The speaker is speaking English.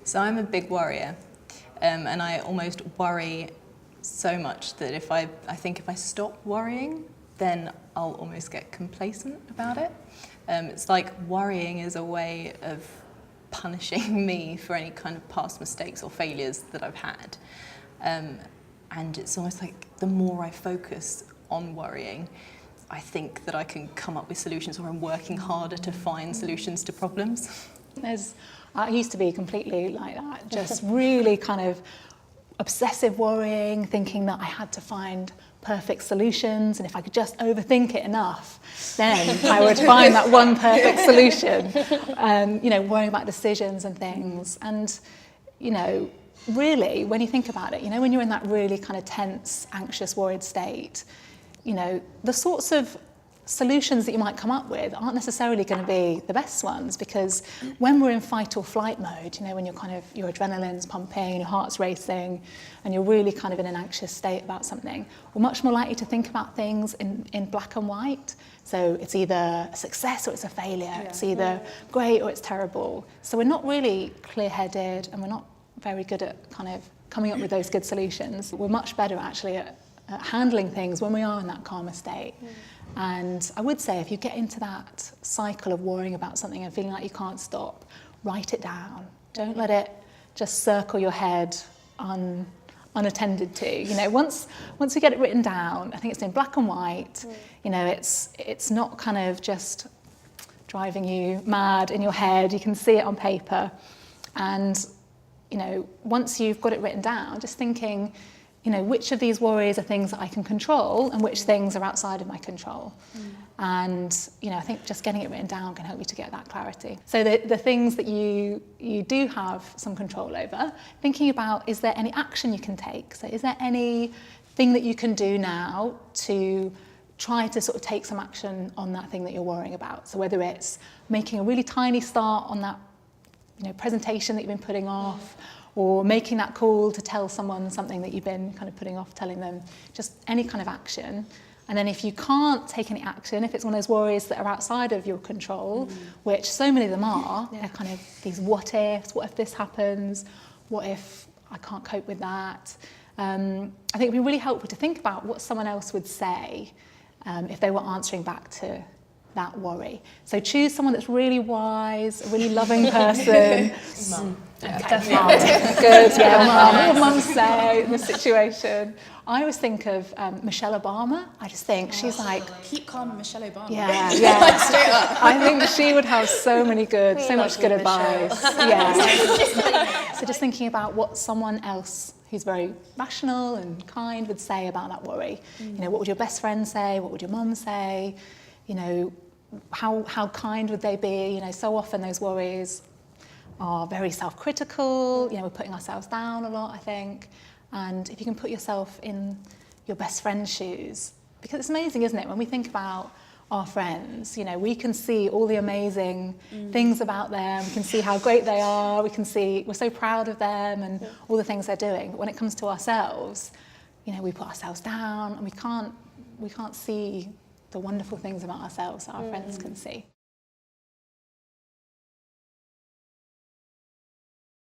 So I'm a big worrier, and I almost worry so much that if I think if I stop worrying, then I'll almost get complacent about it. It's like worrying is a way of punishing me for any kind of past mistakes or failures that I've had. And it's almost like the more I focus on worrying, I think that I can come up with solutions, or I'm working harder to find solutions to problems. I used to be completely like that, just really kind of obsessive worrying, thinking that I had to find perfect solutions, and if I could just overthink it enough, then I would find that one perfect solution. Worrying about decisions and things. And, really, when you think about it, when you're in that really kind of tense, anxious, worried state, the sorts of solutions that you might come up with aren't necessarily going to be the best ones, because when we're in fight or flight mode, when your adrenaline's pumping, your heart's racing, and you're really kind of in an anxious state about something, we're much more likely to think about things in black and white. So it's either a success or it's a failure. Yeah. It's either great or it's terrible. So we're not really clear-headed, and we're not very good at kind of coming up with those good solutions. We're much better actually at handling things when we are in that calmer state. And I would say if you get into that cycle of worrying about something and feeling like you can't stop, write it down. Don't let it just circle your head unattended to. Once you get it written down, I think it's in black and white. It's not kind of just driving you mad in your head. You can see it on paper. And, once you've got it written down, just thinking, which of these worries are things that I can control and which things are outside of my control. And, I think just getting it written down can help you to get that clarity. So the things that you do have some control over, thinking about, is there any action you can take? So is there anything that you can do now to try to sort of take some action on that thing that you're worrying about? So whether it's making a really tiny start on that presentation that you've been putting off, or making that call to tell someone something that you've been kind of putting off telling them, just any kind of action. And then if you can't take any action, if it's one of those worries that are outside of your control, which so many of them are, they're kind of these what ifs, what if this happens, what if I can't cope with that. I think it'd be really helpful to think about what someone else would say if they were answering back to that worry. So choose someone that's really wise, a really loving person. Mum. Okay. Mum. Good, yeah, mum. What would mum say in this situation? I always think of Michelle Obama. I just think she's like... Keep calm, Michelle Obama. Yeah. Straight up. I think she would have so much good advice. Yeah. So just thinking about what someone else who's very rational and kind would say about that worry. What would your best friend say? What would your mum say? How kind would they be? So often those worries are very self-critical. We're putting ourselves down a lot, I think. And if you can put yourself in your best friend's shoes, because it's amazing, isn't it? When we think about our friends, we can see all the amazing things about them. We can see how great they are. We can see we're so proud of them and all the things they're doing. But when it comes to ourselves, we put ourselves down, and we can't see the wonderful things about ourselves that our friends can see.